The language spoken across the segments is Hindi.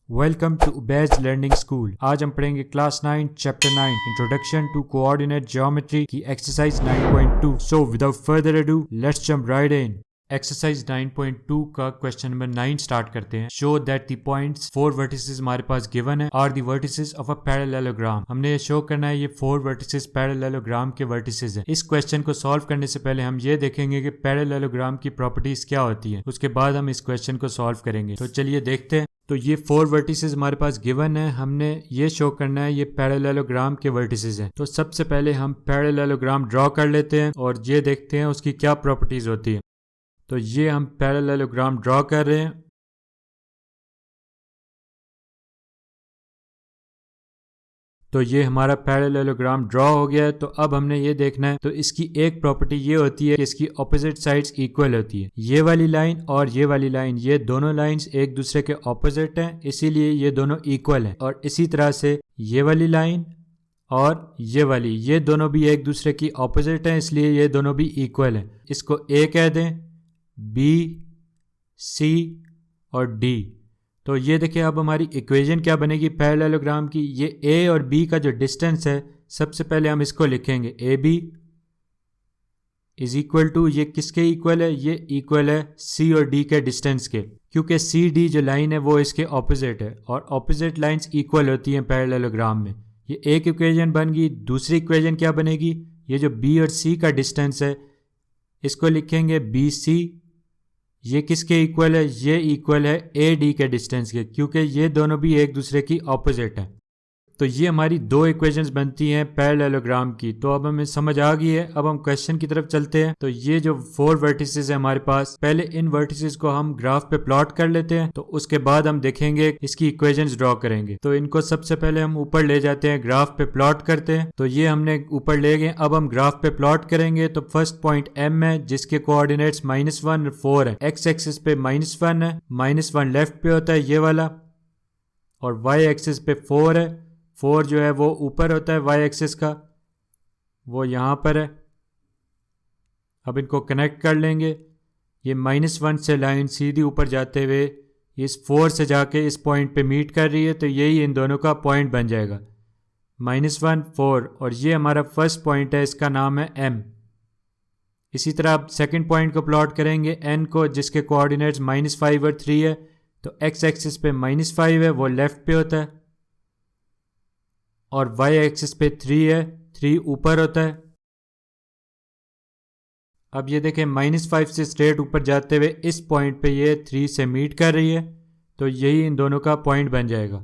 Welcome to Ubaij learning school. आज हम पढ़ेंगे class 9 chapter 9 introduction to coordinate geometry की exercise 9.2। So without further ado let's jump right in. Exercise 9.2 का क्वेश्चन नंबर 9 स्टार्ट करते हैं। Show that the points 4 vertices हमारे पास गिवन है are the vertices of a parallelogram. हमने ये शो करना है ये 4 वर्टिसेस पैरेललोग्राम के वर्टिसेस हैं। इस क्वेश्चन को सॉल्व करने से पहले हम ये देखेंगे कि पैरेललोग्राम की प्रॉपर्टीज क्या होती है, उसके बाद हम इस क्वेश्चन को सॉल्व करेंगे। तो चलिए देखते हैं। तो ये 4 वर्टिसेस हमारे पास गिवन है, हमने ये शो करना है ये पैरेललोग्राम के वर्टिसेस हैं। तो सबसे पहले हम पैरेललोग्राम ड्रॉ कर लेते हैं और ये देखते हैं उसकी क्या प्रॉपर्टीज होती है। तो ये हम पैरेललोग्राम ड्रॉ कर रहे हैं। तो ये हमारा पैरेललोग्राम ड्रॉ हो गया है। तो अब हमने ये देखना है, तो इसकी एक प्रॉपर्टी ये होती है कि इसकी ऑपोजिट साइड्स इक्वल होती है। ये वाली लाइन और ये वाली लाइन, ये दोनों लाइंस एक दूसरे के ऑपोजिट हैं, इसीलिए ये दोनों इक्वल हैं। और इसी तरह से ये वाली लाइन और ये वाली, ये दोनों भी एक दूसरे की ऑपोजिट हैं, इसलिए ये दोनों भी इक्वल हैं। इसको ए कह दें, बी, सी और डी। तो ये देखिए अब हमारी इक्वेशन क्या बनेगी पैरेललोग्राम की। ये ए और बी का जो डिस्टेंस है, सबसे पहले हम इसको लिखेंगे A B is equal to, ये किसके इक्वल है, ये इक्वल है सी और डी के डिस्टेंस के, क्योंकि सी डी जो लाइन है वो इसके ऑपोजिट है और ऑपोजिट लाइंस इक्वल होती हैं पैरेललोग्राम में। ये एक इक्वेशन बन गई। दूसरी इक्वेशन क्या बनेगी, ये जो बी और सी का डिस्टेंस है इसको लिखेंगे बी सी। ये किसके इक्वल है, ये इक्वल है ए डी के डिस्टेंस के, क्योंकि ये दोनों भी एक दूसरे की ऑपोजिट हैं। तो ये हमारी 2 इक्वेशंस बनती हैं पैरेललोग्राम की। तो अब हमें समझ आ गई है। अब हम क्वेश्चन की तरफ चलते हैं। तो ये जो 4 वर्टिसेस है हमारे पास, पहले इन वर्टिसेस को हम ग्राफ पे प्लॉट कर लेते हैं, तो उसके बाद हम देखेंगे इसकी इक्वेशंस ड्रॉ करेंगे। तो इनको सबसे पहले हम ऊपर ले जाते हैं, ग्राफ पे प्लॉट करते हैं। तो ये हमने ऊपर ले गए। अब हम ग्राफ पे प्लॉट करेंगे। तो फर्स्ट पॉइंट एम है जिसके कोऑर्डिनेट्स -1 और 4 है। एक्स एक्सिस पे -1 है, -1 लेफ्ट पे होता है ये वाला, और वाई एक्सिस पे 4 है। 4 जो है वो ऊपर होता है वाई एक्सिस का, वो यहाँ पर है। अब इनको कनेक्ट कर लेंगे। ये -1 से लाइन सीधी ऊपर जाते हुए इस 4 से जाके इस पॉइंट पे मीट कर रही है, तो यही इन दोनों का पॉइंट बन जाएगा -1 4। और ये हमारा फर्स्ट पॉइंट है, इसका नाम है m। इसी तरह आप सेकंड पॉइंट को प्लॉट करेंगे n को, जिसके कोऑर्डिनेट्स -5 और 3 है। तो x एक्सिस पे -5 है, वो लेफ्ट पे होता है, और y एक्सिस पे 3 है, 3 ऊपर होता है। अब ये देखें -5 से स्ट्रेट ऊपर जाते हुए इस पॉइंट पे ये 3 से मीट कर रही है, तो यही इन दोनों का पॉइंट बन जाएगा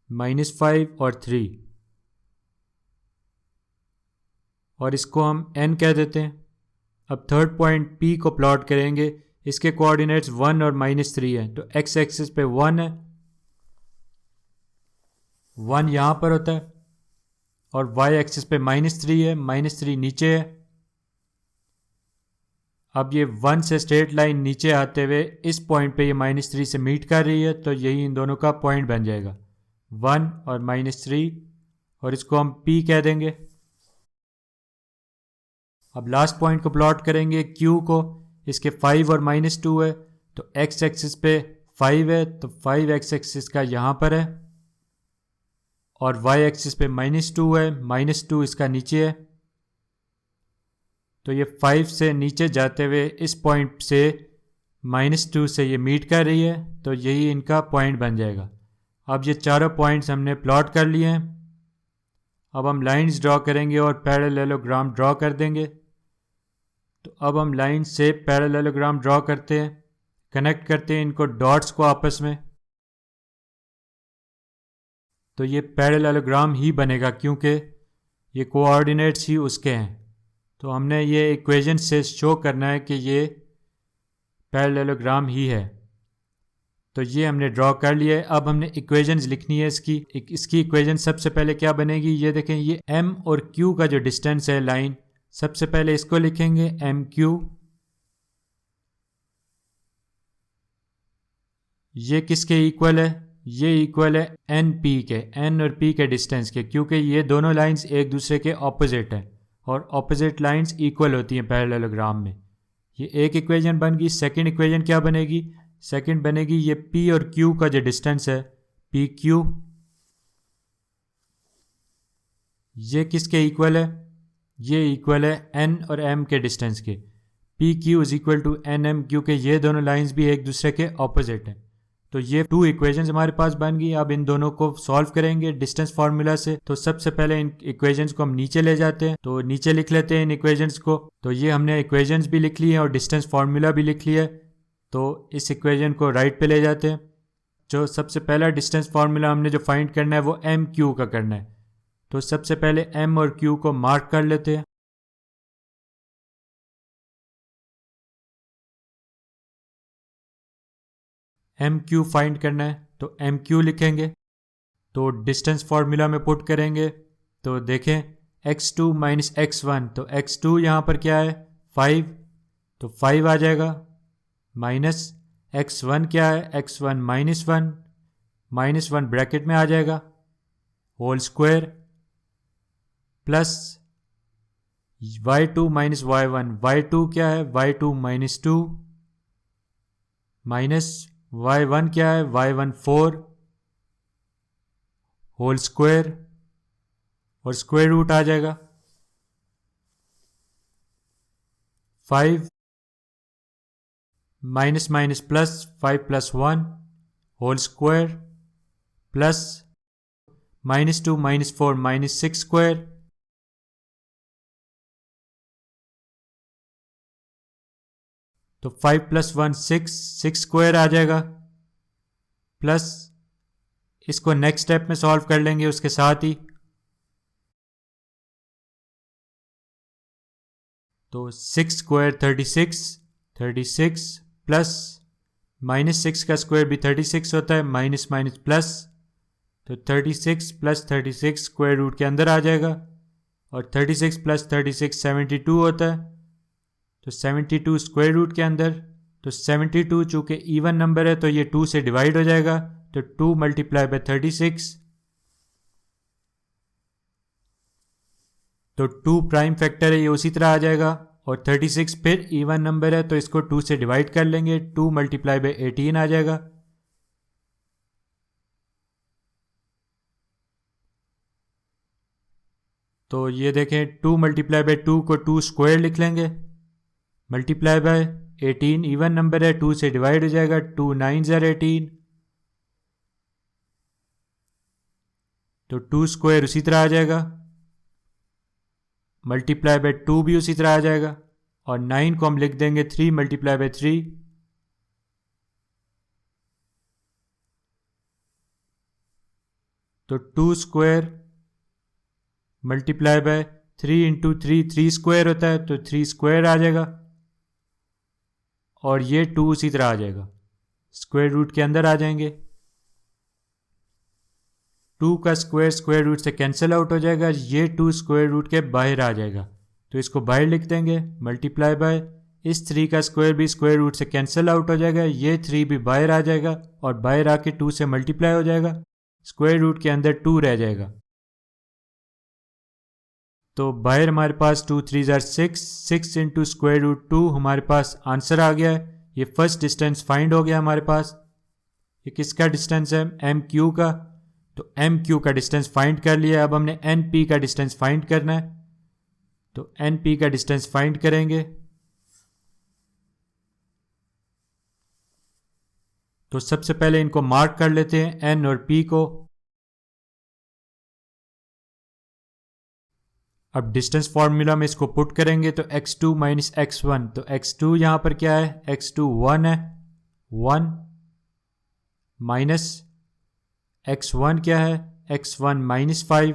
-5 और 3। और इसको हम n कह देते हैं। अब थर्ड पॉइंट P को प्लॉट करेंगे। इसके कोऑर्डिनेट्स 1 और -3 है। तो x एक्सिस पे 1 है, 1 यहाँ पर होता है, और y एक्सिस पे -3 है, -3 नीचे है। अब ये 1 से स्ट्रेट लाइन नीचे आते हुए इस पॉइंट पे ये -3 से मीट कर रही है, तो यही इन दोनों का पॉइंट बन जाएगा 1 और -3, और इसको हम P कह देंगे। अब लास्ट पॉइंट को प्लॉट करेंगे Q को। इसके 5 और -2 है, तो x एक्सिस पे 5 है, तो 5 x एक्सिस का यहाँ पर है, और y एक्सिस पे -2 है, -2 इसका नीचे है। तो ये 5 से नीचे जाते हुए इस पॉइंट से -2 से ये मीट कर रही है, तो यही इनका पॉइंट बन जाएगा। अब ये चारों पॉइंट्स हमने प्लॉट कर लिए हैं। अब हम लाइंस ड्रॉ करेंगे और पैरेललोग्राम ड्रॉ कर देंगे। तो अब हम लाइन से पैरेललोग्राम ड्रॉ करते हैं, कनेक्ट करते हैं इनको डॉट्स को आपस में। तो ये पैरेललोग्राम ही बनेगा, क्योंकि ये कोऑर्डिनेट्स ही उसके हैं। तो हमने ये इक्वेशन से शो करना है कि ये पैरेललोग्राम ही है। तो ये हमने ड्रॉ कर लिया है। अब हमने इक्वेशंस लिखनी है इसकी। इसकी इक्वेशन सबसे पहले क्या बनेगी, ये देखें, ये m और q का जो डिस्टेंस है लाइन, सबसे पहले इसको लिखेंगे mq। ये किसके इक्वल है, ये इक्वल है np के, n और p के डिस्टेंस के, क्योंकि ये दोनों लाइंस एक दूसरे के ऑपोजिट हैं और ऑपोजिट लाइंस इक्वल होती हैं पैरेललोग्राम में। ये एक इक्वेशन बन गई। सेकंड इक्वेशन क्या बनेगी, सेकंड बनेगी ये P और Q का जो डिस्टेंस है PQ, ये किसके इक्वल है? ये इक्वल है N और M के डिस्टेंस के। PQ is equal to NM, क्योंकि ये दोनों लाइंस भी एक दूसरे के ऑपोजिट हैं। तो ये 2 इक्वेशंस हमारे पास बन गई। अब इन दोनों को सॉल्व करेंगे डिस्टेंस फार्मूला से। तो सबसे पहले इन इक्वेशंस को हम नीचे ले जाते हैं, तो नीचे लिख लेते हैं इन इक्वेशंस को। तो ये हमने इक्वेशंस भी लिख ली है और डिस्टेंस फार्मूला भी लिख लिया है। तो इस इक्वेशन को राइट पे ले जाते हैं। जो सबसे पहला डिस्टेंस फार्मूला हमने जो फाइंड करना है वो MQ का करना है। तो सबसे पहले M और Q को मार्क कर लेते हैं। MQ फाइंड करना है तो MQ लिखेंगे। तो डिस्टेंस फार्मूला में पुट करेंगे तो देखें x2 माइनस x1, तो x2 यहाँ पर क्या है 5, तो 5 आ जाएगा, माइनस x1 क्या है x1 -1, -1 ब्रैकेट में आ जाएगा, whole square plus y2 minus y1, y2 क्या है y2 -2, माइनस y1 क्या है y1 4, होल स्क्वायर और स्क्वायर रूट आ जाएगा 5 minus minus plus 5 + 1 whole square plus -2 -4 -6 square, तो 5 + 1 6 स्क्वायर आ जाएगा, प्लस इसको नेक्स्ट स्टेप में सॉल्व कर लेंगे उसके साथ ही। तो 6 स्क्वायर 36 प्लस -6 का स्क्वायर भी 36 होता है, माइनस माइनस प्लस, तो 36 + 36 स्क्वायर रूट के अंदर आ जाएगा, और 36 + 36 72 होता है, तो 72 स्क्वायर रूट के अंदर। तो 72 चूंकि इवन नंबर है तो ये 2 से डिवाइड हो जाएगा, तो 2 × 36, तो 2 प्राइम फैक्टर है ये उसी तरह आ जाएगा, और 36 फिर इवन नंबर है तो इसको 2 से डिवाइड कर लेंगे, 2 × 18 आ जाएगा। तो ये देखें 2 × 2 को 2 स्क्वायर लिख लेंगे, मल्टीप्लाई बाय 18 इवन नंबर है 2 से डिवाइड हो जाएगा, 2 9 = 18, तो 2 स्क्वायर उसी तरह आ जाएगा, मल्टीप्लाई बाय 2 भी उसी तरह आ जाएगा, और 9 को हम लिख देंगे 3 × 3, तो 2 स्क्वायर मल्टीप्लाई बाय 3 × 3 3 स्क्वायर होता है, तो 3 स्क्वायर आ जाएगा, और ये 2 उसी तरह आ जाएगा, स्क्वायर रूट के अंदर आ जाएंगे, 2 का स्क्वायर स्क्वायर रूट से कैंसिल आउट हो जाएगा, ये 2 स्क्वायर रूट के बाहर आ जाएगा, तो इसको बाहर लिख देंगे, मल्टीप्लाई बाय इस 3 का स्क्वायर भी स्क्वायर रूट से कैंसिल आउट हो जाएगा, ये 3 भी बाहर आ जाएगा, और बाहर आके 2 से मल्टीप्लाई हो जाएगा, स्क्वायर रूट के अंदर 2 रह जाएगा, तो बाहर हमारे पास 2 3 = 6 × स्क्वायर रूट 2 हमारे पास आंसर आ गया है। ये फर्स्ट डिस्टेंस फाइंड हो गया हमारे पास। ये किसका डिस्टेंस है? MQ का। तो MQ का डिस्टेंस फाइंड कर लिया, अब हमने NP का डिस्टेंस फाइंड करना है, तो NP का डिस्टेंस फाइंड करेंगे। तो सबसे पहले इनको मार्क कर लेते हैं N और P को। अब डिस्टेंस फॉर्मूला में इसको पुट करेंगे तो x2 माइनस x1, तो x2 यहाँ पर क्या है, x2 1 है, 1 माइनस x1 क्या है, x1 -5,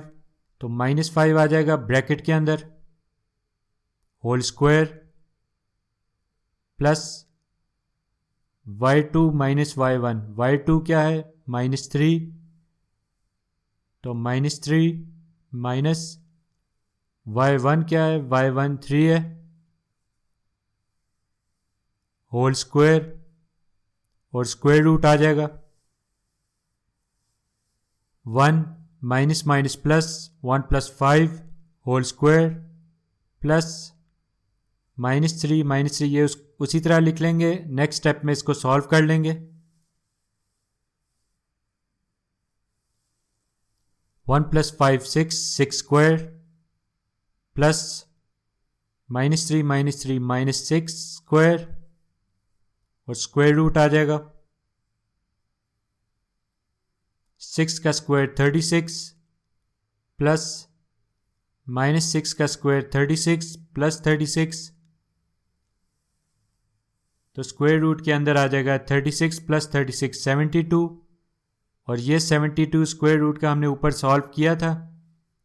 तो -5 आ जाएगा ब्रैकेट के अंदर, whole square plus y2 minus y1, y2 क्या है -3, तो -3 माइनस y1 क्या है, y1 3 है, होल स्क्वायर और स्क्वायर रूट आ जाएगा, 1 minus minus plus 1 + 5 whole square plus -3 ये उसी तरह लिख लेंगे। नेक्स्ट स्टेप में इसको सॉल्व कर लेंगे। 1 + 5 6 स्क्वायर प्लस -3 6 स्क्वायर और स्क्वायर रूट आ जाएगा। 6 का स्क्वायर 36 प्लस -6 का स्क्वायर 36 प्लस 36, तो स्क्वायर रूट के अंदर आ जाएगा 36 प्लस 36 72, और ये 72 स्क्वायर रूट का हमने ऊपर सॉल्व किया था।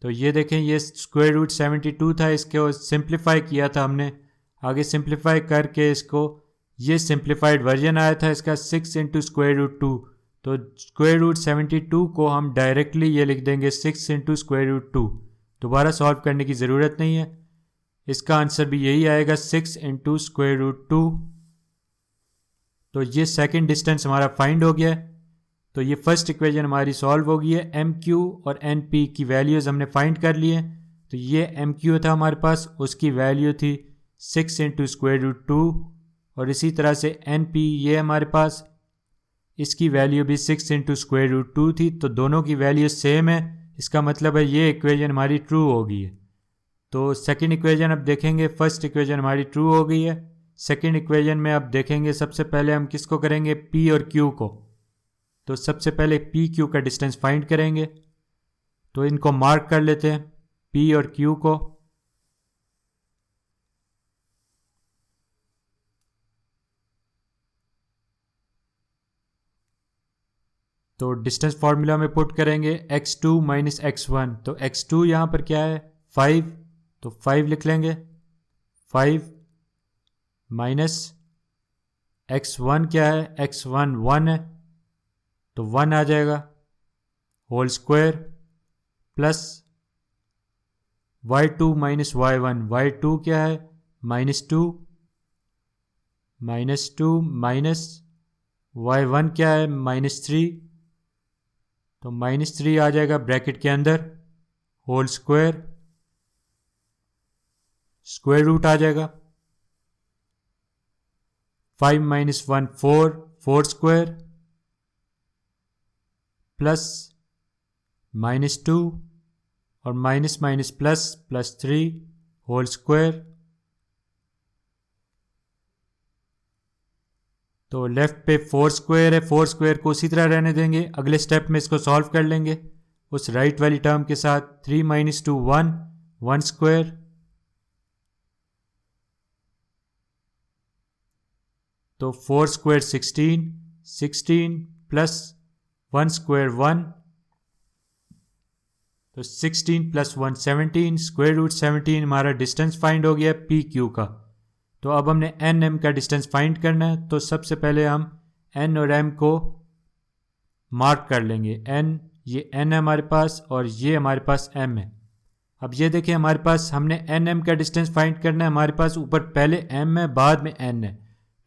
तो ये देखें, ये स्क्वायर रूट 72 था, इसको सिंप्लीफाई किया था हमने। आगे सिंप्लीफाई करके इसको ये सिंप्लीफाइड वर्जन आया था इसका 6 × स्क्वायर रूट 2। तो स्क्वायर रूट 72 को हम डायरेक्टली ये लिख देंगे 6 × स्क्वायर रूट 2। दोबारा सॉल्व करने की ज़रूरत नहीं है, इसका आंसर भी यही आएगा 6 × स्क्वायर रूट 2। तो ये सेकंड डिस्टेंस हमारा फाइंड हो गया है। तो ये फर्स्ट इक्वेशन हमारी सॉल्व हो गई है। एम क्यू और एन पी की वैल्यूज़ हमने फाइंड कर लिए। तो ये एम क्यू था हमारे पास, उसकी वैल्यू थी 6 × स्क्वायर रूट 2, और इसी तरह से एन पी ये हमारे पास, इसकी वैल्यू भी 6 × स्क्वायर रूट 2 थी। तो दोनों की वैल्यू सेम है, इसका मतलब है ये इक्वेशन हमारी ट्रू हो गई है। तो सेकंड इक्वेशन अब देखेंगे, फर्स्ट इक्वेशन हमारी ट्रू हो गई है। सेकंड इक्वेशन में अब देखेंगे, सबसे पहले हम किसको करेंगे, पी और क्यू को। तो सबसे पहले पी क्यू का डिस्टेंस फाइंड करेंगे। तो इनको मार्क कर लेते हैं, पी और क्यू को। तो डिस्टेंस फार्मूला में पुट करेंगे x2 - x1। तो x2 यहाँ पर क्या है 5, तो 5 लिख लेंगे। 5 माइनस x1 क्या है, x1 1 है, तो 1 आ जाएगा, whole square plus y2 - y1। y2 क्या है -2 माइनस y1 क्या है -3, तो -3 आ जाएगा ब्रैकेट के अंदर, होल स्क्वायर, स्क्वायर रूट आ जाएगा। 5 - 1 4, 4 स्क्वायर प्लस -2 और minus minus plus 3 whole square. तो लेफ्ट पे 4 स्क्वायर है, 4 स्क्वायर को उसी तरह रहने देंगे। अगले स्टेप में इसको सॉल्व कर लेंगे उस राइट वाली टर्म के साथ। 3 - 2 1, 1 स्क्वायर तो 4 स्क्वायर 16, 16 प्लस 1 स्क्वायर 1, तो 16 + 1 17, स्क्वायर रूट 17 हमारा डिस्टेंस फाइंड हो गया पी क्यू का। तो अब हमने एन एम का डिस्टेंस फाइंड करना है। तो सबसे पहले हम एन और एम को मार्क कर लेंगे। एन, ये एन है हमारे पास और ये हमारे पास एम है। अब ये देखिए हमारे पास हमने एन एम का डिस्टेंस फाइंड करना है। हमारे पास ऊपर पहले एम है, बाद में एन है,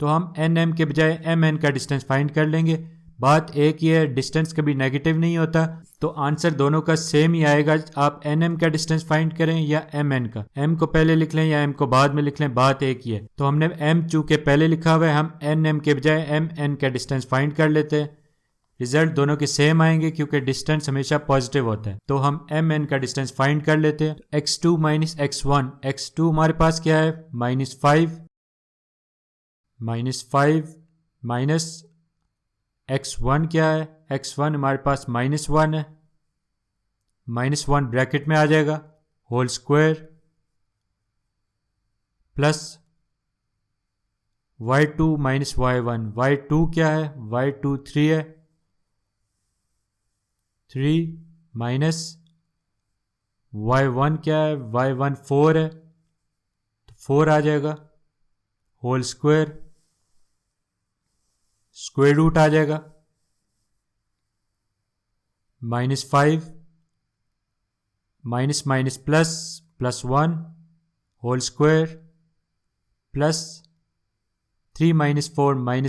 तो हम एन एम के बजाय एम एन का डिस्टेंस फाइंड कर लेंगे। बात एक ही है, डिस्टेंस कभी नेगेटिव नहीं होता, तो आंसर दोनों का सेम ही आएगा। आप एन एम का डिस्टेंस फाइंड करें या एम एन का, एम को पहले लिख लें या एम को बाद में लिख लें, बात एक ही है। तो हमने एम चूंकि पहले लिखा हुआ है, हम एन एम के बजाय एम एन का डिस्टेंस फाइंड कर लेते हैं। रिजल्ट दोनों के सेम आएंगे क्योंकि डिस्टेंस हमेशा पॉजिटिव होता है। तो हम एम एन का डिस्टेंस फाइंड कर लेते हैं। x2 - x1, x2 हमारे पास क्या है -5 माइनस x1 क्या है, x1 हमारे पास -1 है, -1 ब्रैकेट में आ जाएगा, whole square plus y2 - y1। y2 क्या है, y2 3 है, 3 माइनस y1 क्या है, y1 4 है, तो 4 आ जाएगा, होल स्क्वायर, स्क्वायर रूट आ जाएगा, -5 minus plus 1 whole square plus 3 - 4 -1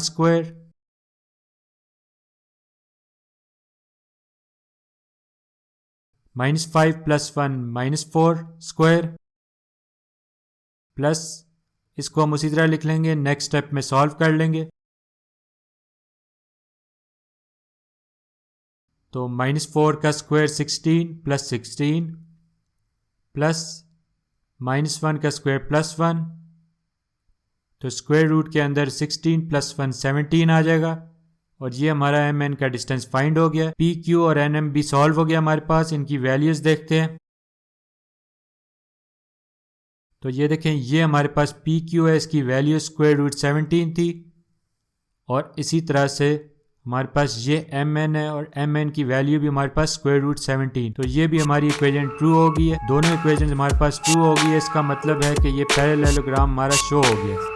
square -5 + 1 -4 square plus इसको हम उसी तरह लिख लेंगे, नेक्स्ट स्टेप में सॉल्व कर लेंगे। तो -4 का स्क्वायर 16 प्लस 16 प्लस -1 का स्क्वायर +1, तो स्क्वायर रूट के अंदर 16 + 1 17 आ जाएगा और ये हमारा एम एन का डिस्टेंस फाइंड हो गया। पी क्यू और एन एम भी सॉल्व हो गया हमारे पास। इनकी वैल्यूज देखते हैं। तो ये देखें, ये हमारे पास पी क्यू है, इसकी वैल्यू स्क्वायर रूट 17 थी और इसी तरह से हमारे पास ये एम एन है और एम एन की वैल्यू भी हमारे पास स्क्वायर रूट 17। तो ये भी हमारी इक्वेशन ट्रू हो गई है। दोनों इक्वेशन हमारे पास ट्रू हो गई है। इसका मतलब है कि ये पैरेललोग्राम हमारा शो हो गया।